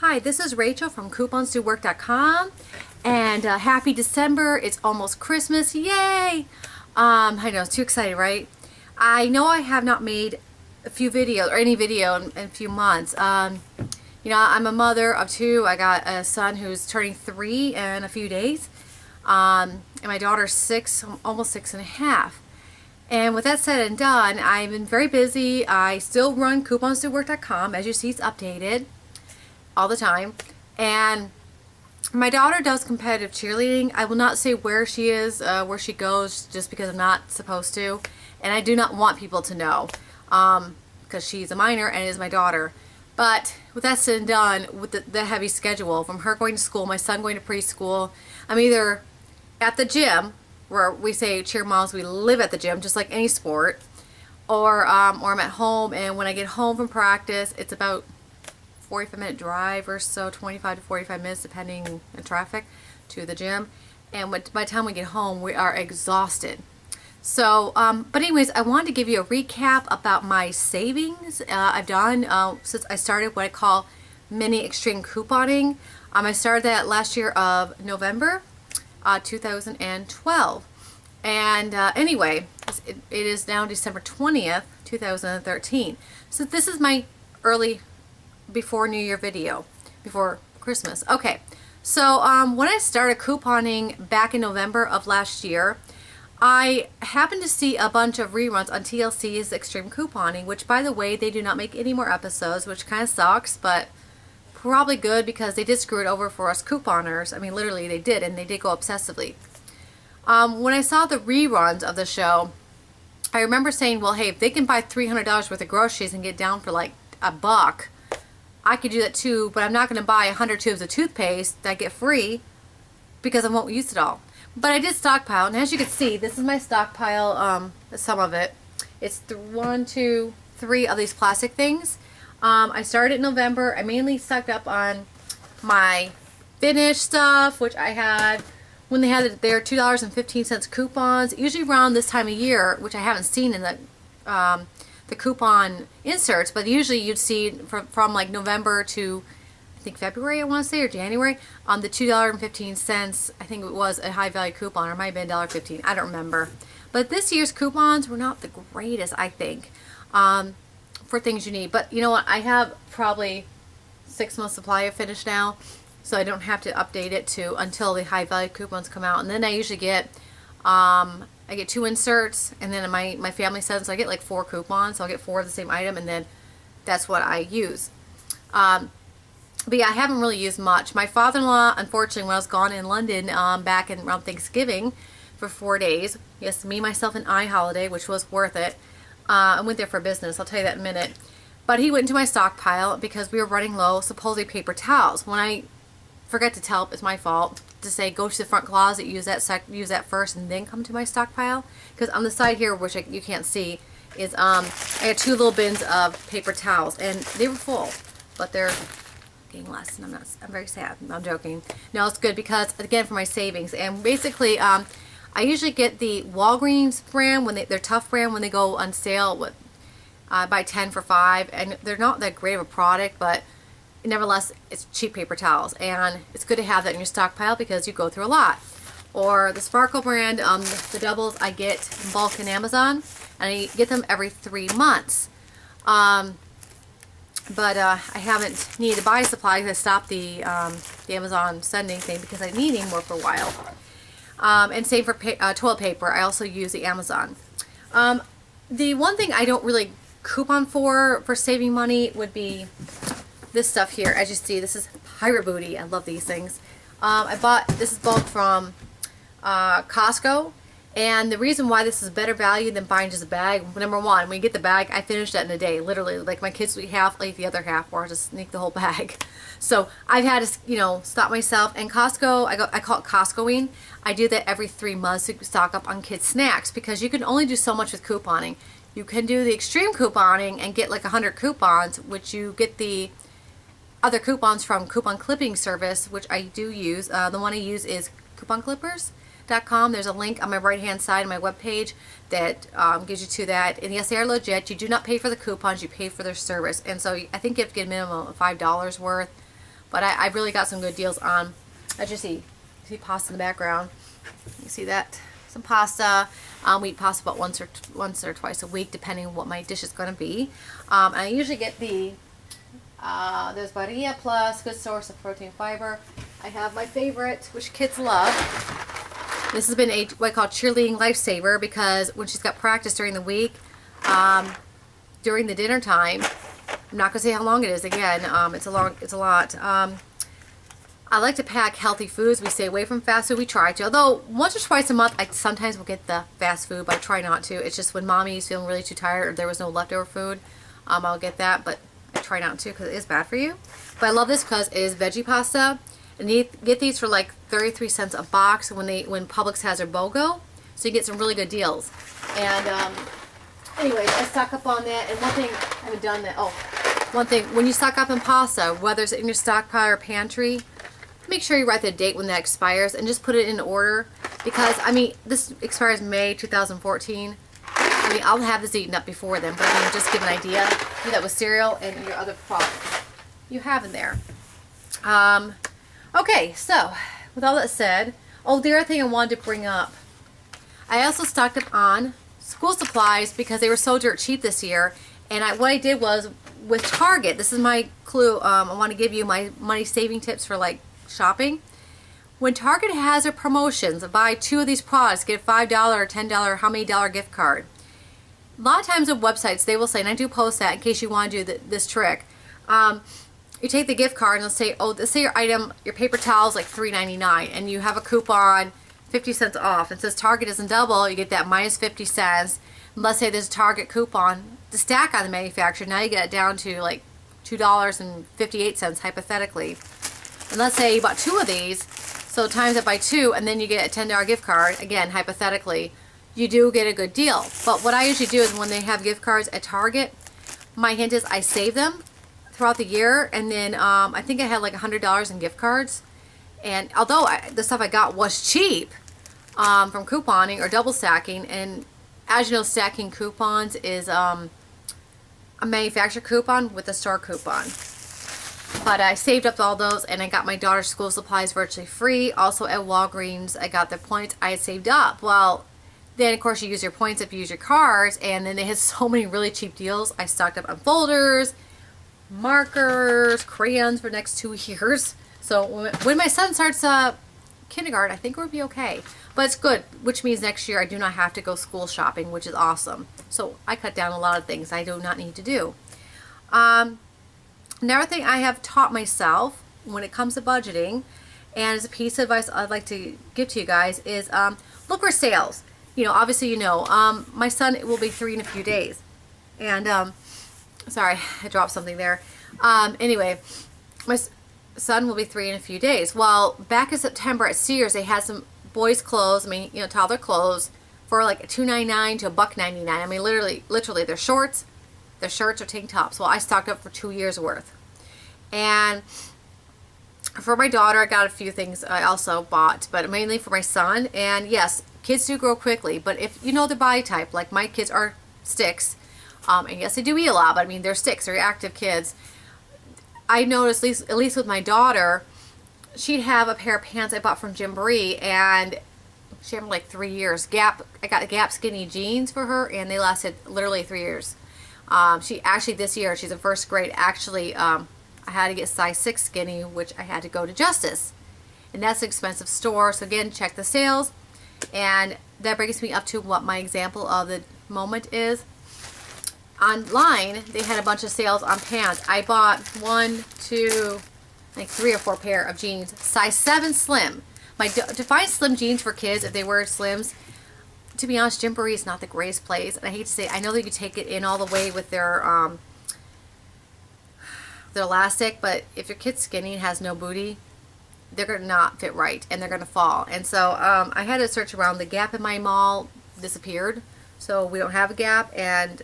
Hi, this is Rachel from CouponsDoWork.com, and happy December. It's almost Christmas. Yay! I know, it's too excited, right? I know I have not made a few videos or any video in a few months. You know, I'm a mother of two. I got a son who's turning 3 in a few days, and my daughter's 6, almost 6.5. And with that said and done, I've been very busy. I still run CouponsDoWork.com. As you see, it's updated all the time. And my daughter does competitive cheerleading. I will not say where she is, where she goes, just because I'm not supposed to. And I do not want people to know, because she's a minor and is my daughter. But with that said and done, with the heavy schedule, from her going to school, my son going to preschool, I'm either at the gym, where we say cheer moms, we live at the gym, just like any sport, or I'm at home, and when I get home from practice, it's about 45-minute drive or so, 25 to 45 minutes depending on traffic, to the gym. And by the time we get home, we are exhausted. So, but anyways, I wanted to give you a recap about my savings I've done since I started what I call mini extreme couponing. I started that last year of November 2012. And anyway, it is now December 20th, 2013. So this is my early before New Year video, before Christmas. Okay, so when I started couponing back in November of last year, I happened to see a bunch of reruns on TLC's Extreme Couponing, which, by the way, they do not make any more episodes, which kind of sucks, but probably good because they did screw it over for us couponers. I mean, literally they did, and they did go obsessively. When I saw the reruns of the show, I remember saying, well, hey, if they can buy $300 worth of groceries and get down for like $1, I could do that too, but I'm not going to buy 100 tubes of toothpaste that I get free because I won't use it all. But I did stockpile, and as you can see, this is my stockpile, some of it. It's 1, 2, 3 of these plastic things. I started in November. I mainly stocked up on my Finish stuff, which I had when they had their $2.15 coupons, usually around this time of year, which I haven't seen in the coupon inserts, but usually you'd see from like November to I think February, I want to say, or January, on the $2.15, I think it was a high value coupon, or it might have been $1.15, I don't remember. But this year's coupons were not the greatest, I think, for things you need. But you know what, I have probably 6 months supply of Finish now, so I don't have to update it to until the high value coupons come out. And then I usually get I get 2 inserts, and then my family sends, so I get like 4 coupons, so I'll get 4 of the same item, and then that's what I use. But yeah, I haven't really used much. My father-in-law, unfortunately, when I was gone in London back in around Thanksgiving for 4 days, yes, me, myself, and I holiday, which was worth it. I went there for business. I'll tell you that in a minute. But he went into my stockpile because we were running low, supposedly paper towels. When I forget to tell, it's my fault, to say go to the front closet, use that first, and then come to my stockpile. Because on the side here, which you can't see, is I had 2 little bins of paper towels, and they were full, but they're getting less, and I'm very sad. I'm joking. No, it's good because, again, for my savings. And basically, I usually get the Walgreens brand, when they're Tough brand, when they go on sale with buy 10 for 5, and they're not that great of a product, but nevertheless, it's cheap paper towels, and it's good to have that in your stockpile because you go through a lot. Or the Sparkle brand, the doubles I get in bulk in Amazon, and I get them every 3 months. But I haven't needed to buy supplies. I stopped the Amazon sending thing because I need any more for a while. And same for toilet paper. I also use the Amazon. The one thing I don't really coupon for saving money would be this stuff here. As you see, this is Pirate Booty. I love these things. I bought, this is bulk from Costco. And the reason why this is better value than buying just a bag, number one, when you get the bag, I finish that in a day, literally. Like my kids will eat half, I eat the other half, or I'll just sneak the whole bag. So I've had to, you know, stop myself. And Costco, I call it Costcoing. I do that every 3 months to stock up on kids' snacks, because you can only do so much with couponing. You can do the extreme couponing and get like 100 coupons, which you get the other coupons from Coupon Clipping Service, which I do use. The one I use is Coupon Clippers. There's a link on my right hand side of my webpage that gives you to that. And yes, they are legit. You do not pay for the coupons, you pay for their service. And so I think you have to get a minimum of $5 worth. But I really got some good deals on, as you see pasta in the background. You see that? Some pasta. We eat pasta about once or twice a week, depending on what my dish is going to be. I usually get the there's Barilla Plus, good source of protein fiber. I have my favorite, which kids love. This has been what I call cheerleading lifesaver, because when she's got practice during the week, during the dinner time, I'm not gonna say how long it is. Again, it's a lot. I like to pack healthy foods. We stay away from fast food. We try to. Although once or twice a month, I sometimes will get the fast food, but I try not to. It's just when mommy's feeling really too tired or there was no leftover food, I'll get that. But I try not to because it is bad for you. But I love this because it is veggie pasta. And you get these for like 33 cents a box when Publix has their BOGO. So you get some really good deals. And anyways, I stock up on that. And one thing, I haven't done that. Oh, one thing, when you stock up on pasta, whether it's in your stockpile or pantry, make sure you write the date when that expires and just put it in order. Because, I mean, this expires May 2014. I mean, I'll have this eaten up before then, but I mean, just give an idea. Do that with cereal and your other products you have in there. Okay, so with all that said, oh, the other thing I wanted to bring up, I also stocked up on school supplies because they were so dirt cheap this year. And what I did was with Target, this is my clue. I want to give you my money saving tips for like shopping. When Target has their promotions, buy 2 of these products, get a $5 or $10 how many dollar gift card. A lot of times on websites they will say, and I do post that in case you want to do this trick. You take the gift card and they'll say, oh, let's say your item, your paper towel is like $3.99, and you have a coupon 50 cents off. It says Target doesn't double, you get that minus 50 cents. And let's say there's a Target coupon to stack on the manufacturer. Now you get it down to like $2.58 hypothetically. And let's say you bought 2 of these, so times it by 2, and then you get a $10 gift card. Again, hypothetically, you do get a good deal. But what I usually do is when they have gift cards at Target, my hint is I save them throughout the year, and then I think I had like $100 in gift cards. And although the stuff I got was cheap from couponing or double stacking, and as you know, stacking coupons is a manufacturer coupon with a store coupon. But I saved up all those, and I got my daughter's school supplies virtually free. Also at Walgreens, I got the points I had saved up. Well, then of course you use your points if you use your cards, and then they had so many really cheap deals. I stocked up on folders, markers, crayons for the next 2 years. So when my son starts kindergarten, I think we'll be okay. But it's good, which means next year I do not have to go school shopping, which is awesome. So I cut down a lot of things I do not need to do. Another thing I have taught myself when it comes to budgeting, and as a piece of advice I'd like to give to you guys, is look for sales. You know, obviously you know, my son will be 3 in a few days. And sorry, I dropped something there. Anyway, my son will be 3 in a few days. Well, back in September at Sears, they had some boys' clothes, I mean, you know, toddler clothes, for like $2.99 to $1.99. I mean, literally, their shorts, their shirts, or tank tops. Well, I stocked up for 2 years worth. And for my daughter, I got a few things I also bought, but mainly for my son. And yes, kids do grow quickly, but if you know the body type, like my kids are sticks, and yes, they do eat a lot, but I mean, they're sticks, they're active kids. I noticed, at least with my daughter, she'd have a pair of pants I bought from Gymboree, and she had them like 3 years. Gap, I got Gap skinny jeans for her, and they lasted literally 3 years. She actually, this year, she's in first grade, actually, I had to get size 6 skinny, which I had to go to Justice. And that's an expensive store, so again, check the sales. And that brings me up to what my example of the moment is. Online, they had a bunch of sales on pants. I bought 1, 2, like 3 or 4 pair of jeans, size 7 slim. To find slim jeans for kids, if they wear slims, to be honest, Gymboree is not the greatest place. And I hate to say, I know that you take it in all the way with their elastic, but if your kid's skinny and has no booty, they're going to not fit right, and they're going to fall. And so I had to search around. The Gap in my mall disappeared, so we don't have a Gap. And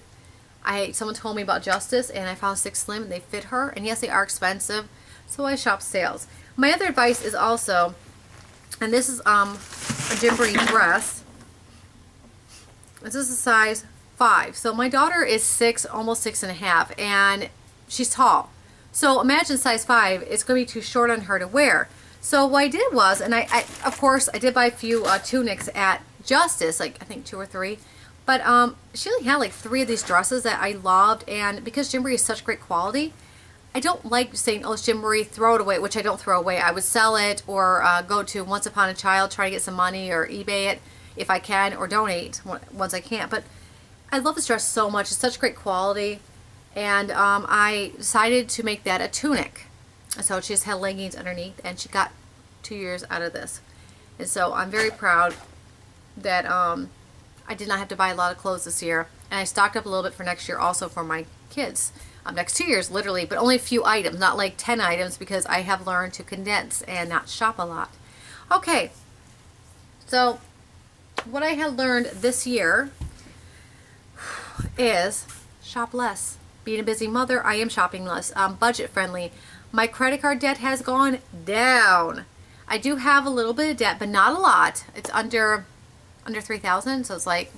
someone told me about Justice, and I found 6 slim, and they fit her. And yes, they are expensive, so I shop sales. My other advice is also, and this is a Gymboree dress. This is a size 5. So my daughter is 6, almost 6 and a half, and she's tall. So imagine size 5, it's going to be too short on her to wear. So what I did was, and I of course, I did buy a few tunics at Justice, like I think 2 or 3. But she only had like 3 of these dresses that I loved, and because Gymboree is such great quality, I don't like saying, oh, it's Gymboree, throw it away, which I don't throw away. I would sell it or go to Once Upon a Child, try to get some money, or eBay it if I can, or donate once I can't. But I love this dress so much. It's such great quality. And I decided to make that a tunic. So she just had leggings underneath, and she got 2 years out of this. And so I'm very proud that I did not have to buy a lot of clothes this year. And I stocked up a little bit for next year also for my kids. Next 2 years, literally, but only a few items, not like 10 items, because I have learned to condense and not shop a lot. Okay, so what I have learned this year is shop less. Being a busy mother, I am shopping less. Budget friendly. My credit card debt has gone down. I do have a little bit of debt, but not a lot. It's under $3,000, so it's like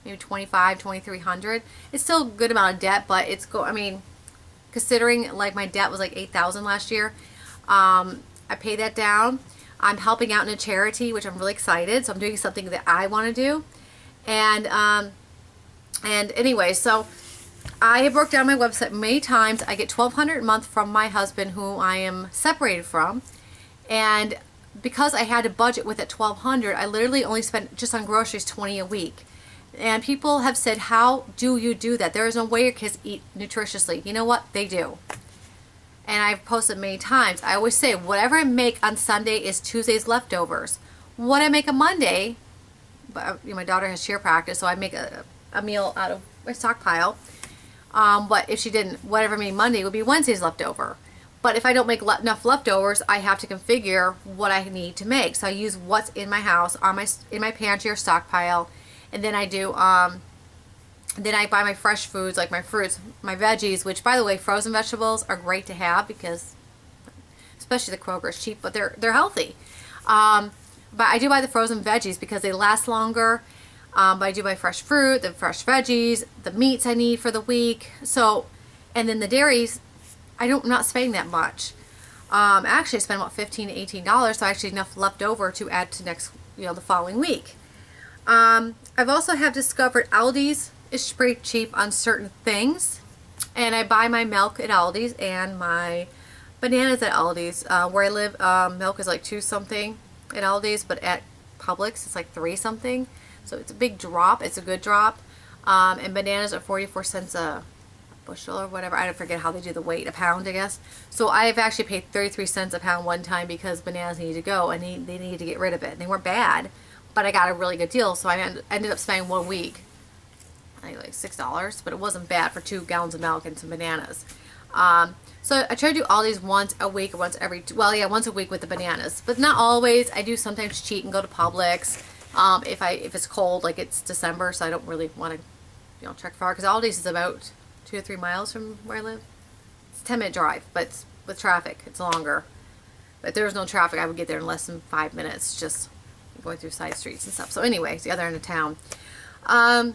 maybe $2,300. It's still a good amount of debt, but it's I mean, considering like my debt was like $8,000 last year, I paid that down. I'm helping out in a charity, which I'm really excited. So I'm doing something that I want to do, and anyway, so I have broke down my website many times. I get $1,200 a month from my husband, who I am separated from, and because I had to budget with that $1,200, I literally only spent just on groceries $20 a week. And people have said, how do you do that? There is no way your kids eat nutritiously. You know what? They do. And I've posted many times. I always say, whatever I make on Sunday is Tuesday's leftovers. What I make on Monday, but my daughter has cheer practice, so I make a meal out of my stockpile. But if she didn't, whatever I made Monday would be Wednesday's leftover. But if I don't make enough leftovers, I have to configure what I need to make. So I use what's in my house, in my pantry or stockpile. And then I do, then I buy my fresh foods, like my fruits, my veggies, which, by the way, frozen vegetables are great to have because, especially the Kroger is cheap, but they're healthy. But I do buy the frozen veggies because they last longer. But I do buy fresh fruit, the fresh veggies, the meats I need for the week. So, and then the dairies, I'm not spending that much. Actually, I spend about $15 to $18, so actually enough left over to add to next, the following week. I've also have discovered Aldi's is pretty cheap on certain things, and I buy my milk at Aldi's and my bananas at Aldi's. Where I live, milk is like $2 something at Aldi's, but at Publix it's like $3 something. So it's a big drop. It's a good drop. And bananas are 44 cents a bushel or whatever. I don't forget how they do the weight, a pound, I guess. So I've actually paid 33 cents a pound one time because bananas needed to go and they needed to get rid of it. And they weren't bad, but I got a really good deal. So I ended up spending 1 week, I think like $6, but it wasn't bad for 2 gallons of milk and some bananas. So I try to do all these once a week or once a week with the bananas, but not always. I do sometimes cheat and go to Publix. If it's cold, like it's December, so I don't really want to, trek far, because Aldi's is about 2 or 3 miles from where I live. It's a 10-minute drive, but with traffic, it's longer. But if there was no traffic, I would get there in less than 5 minutes, just going through side streets and stuff. So anyway, it's the other end of town. So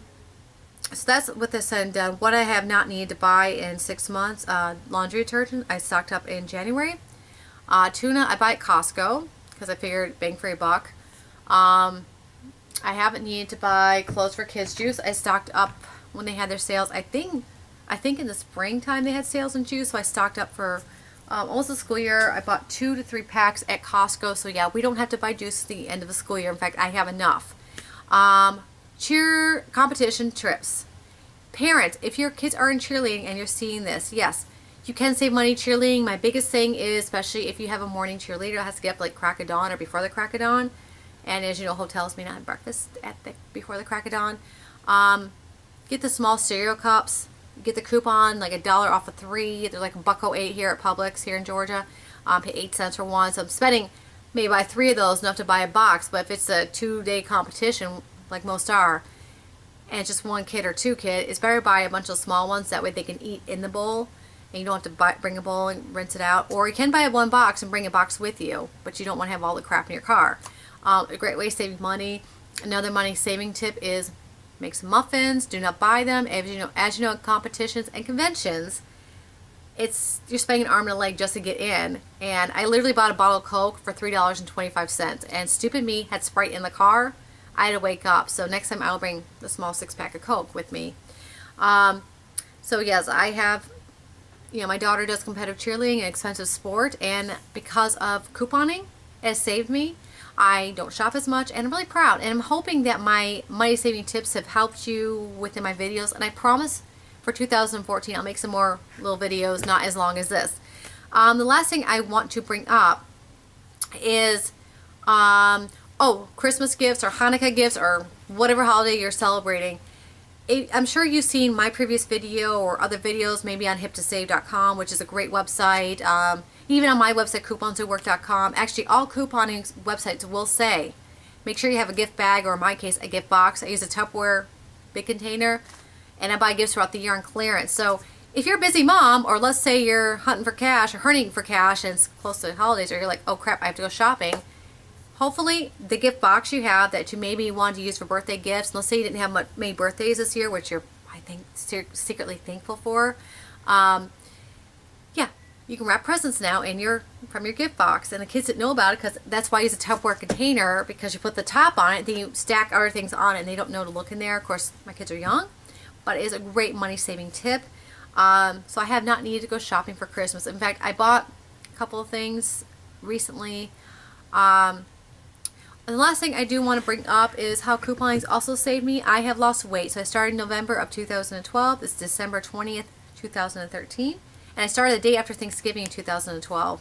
that's what this said and done. What I have not needed to buy in 6 months, laundry detergent, I stocked up in January. Tuna, I buy at Costco, because I figured bang for a buck. I haven't needed to buy clothes for kids. Juice, I stocked up when they had their sales. I think in the springtime they had sales in juice, so I stocked up for almost the school year. I bought 2 to 3 packs at Costco, so yeah, we don't have to buy juice at the end of the school year. In fact, I have enough. Cheer competition trips. Parents, if your kids are in cheerleading and you're seeing this, yes, you can save money cheerleading. My biggest thing is, especially if you have a morning cheerleader that has to get up like crack of dawn or before the crack of dawn. And as you know, hotels may not have breakfast before the crack of dawn. Get the small cereal cups. Get the coupon, like $1 off of 3. They're like $1.08 here at Publix here in Georgia. Pay 8 cents for one. So I'm spending maybe buy 3 of those, enough to buy a box. But if it's a 2-day competition, like most are, and it's just 1 kid or 2 kid, it's better to buy a bunch of small ones. That way they can eat in the bowl, and you don't have to bring a bowl and rinse it out. Or you can buy 1 box and bring a box with you, but you don't want to have all the crap in your car. A great way of saving money. Another money saving tip is make some muffins. Do not buy them. As you know, at competitions and conventions, you're spending an arm and a leg just to get in. And I literally bought a bottle of Coke for $3.25, and stupid me had Sprite in the car. I had to wake up. So next time I'll bring the small 6-pack of Coke with me. So yes, I have, my daughter does competitive cheerleading, an expensive sport, and because of couponing, it has saved me. I don't shop as much, and I'm really proud. And I'm hoping that my money saving tips have helped you within my videos. And I promise for 2014 I'll make some more little videos, not as long as this. The last thing I want to bring up is Christmas gifts or Hanukkah gifts or whatever holiday you're celebrating. I'm sure you've seen my previous video or other videos, maybe on hip2save.com, which is a great website. Even on my website, couponsdowork.com. Actually, all couponing websites will say, make sure you have a gift bag, or in my case, a gift box. I use a Tupperware big container, and I buy gifts throughout the year on clearance. So if you're a busy mom, or let's say you're hunting for cash and it's close to the holidays, or you're like, oh crap, I have to go shopping, hopefully the gift box you have that you maybe want to use for birthday gifts, and let's say you didn't have many birthdays this year, which you're, I think, secretly thankful for, you can wrap presents now from your gift box, and the kids didn't know about it, because that's why I use a Tupperware container, because you put the top on it, then you stack other things on it, and they don't know to look in there. Of course, my kids are young, but it is a great money-saving tip. So I have not needed to go shopping for Christmas. In fact, I bought a couple of things recently. And the last thing I do want to bring up is how couponing also saved me. I have lost weight. So I started in November of 2012. It's December 20th, 2013. And I started the day after Thanksgiving in 2012.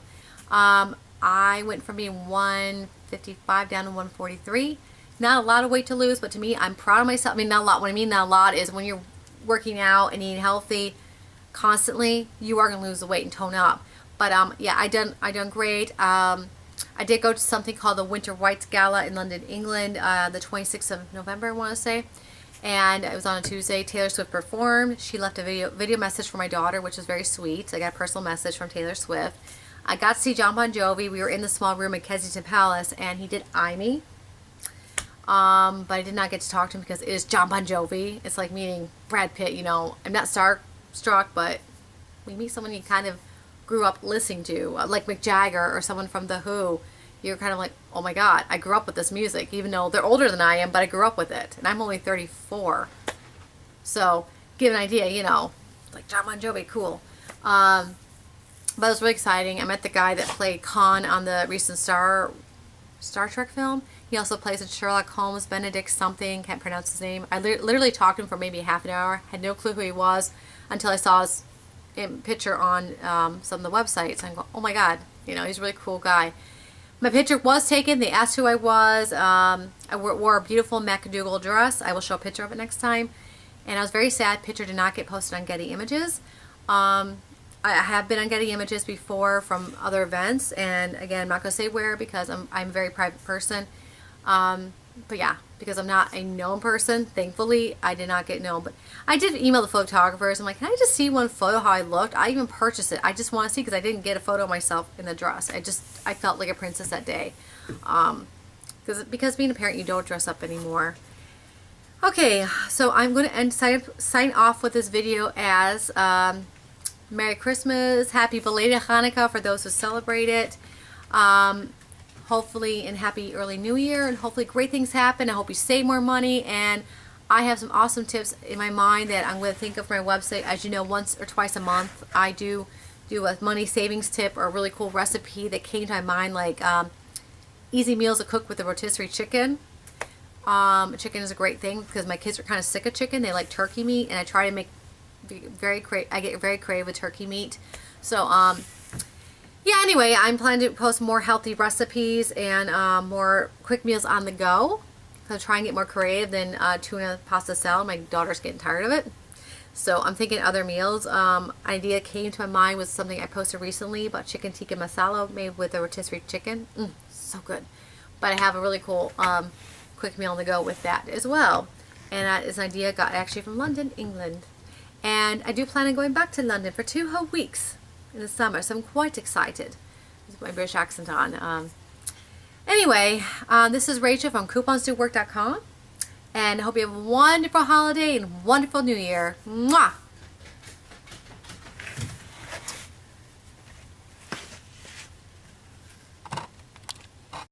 I went from being 155 down to 143. Not a lot of weight to lose, but to me, I'm proud of myself. I mean, not a lot. What I mean not a lot is when you're working out and eating healthy constantly, you are going to lose the weight and tone up. But yeah, I done great. I did go to something called the Winter Whites Gala in London, England, the 26th of November, I want to say. And it was on a Tuesday. Taylor Swift performed. She left a video message for my daughter, which was very sweet. I got a personal message from Taylor Swift. I got to see Jon Bon Jovi. We were in the small room at Kensington Palace, and he did eye me. But I did not get to talk to him because it is Jon Bon Jovi. It's like meeting Brad Pitt, I'm not starstruck, but we meet someone you kind of grew up listening to, like Mick Jagger or someone from The Who. You're kind of like, oh my God, I grew up with this music, even though they're older than I am, but I grew up with it. And I'm only 34. So, give an idea, like Jon Bon Jovi, cool. But it was really exciting. I met the guy that played Khan on the recent Star Trek film. He also plays in Sherlock Holmes, Benedict something, can't pronounce his name. I literally talked to him for maybe a half an hour, had no clue who he was until I saw his picture on some of the websites. And I go, oh my God, he's a really cool guy. My picture was taken. They asked who I was. I wore a beautiful MacDougall dress. I will show a picture of it next time. And I was very sad. Picture did not get posted on Getty Images. I have been on Getty Images before from other events. And again, I'm not going to say where because I'm a very private person. But yeah, because I'm not a known person, thankfully, I did not get known. But I did email the photographers. I'm like, can I just see one photo how I looked? I even purchased it. I just want to see because I didn't get a photo of myself in the dress. I felt like a princess that day. Because being a parent, you don't dress up anymore. Okay, so I'm going to sign off with this video as Merry Christmas, Happy belated Hanukkah for those who celebrate it. Hopefully, and happy early new year, and hopefully great things happen. I hope you save more money, and I have some awesome tips in my mind that I'm going to think of for my website. As you know, once or twice a month I do a money savings tip or a really cool recipe that came to my mind, like easy meals to cook with a rotisserie chicken. Chicken is a great thing because my kids are kind of sick of chicken. They like turkey meat, and I try to I get very creative with turkey meat. So yeah, anyway, I'm planning to post more healthy recipes and more quick meals on the go. So try and get more creative than tuna pasta salad. My daughter's getting tired of it. So I'm thinking other meals. Idea came to my mind was something I posted recently about chicken tikka masala made with a rotisserie chicken. So good. But I have a really cool quick meal on the go with that as well. And that is an idea I got actually from London, England. And I do plan on going back to London for 2 whole weeks in the summer, so I'm quite excited. With my British accent on. Anyway, this is Rachel from couponsdowork.com, and I hope you have a wonderful holiday and wonderful new year. Mwah!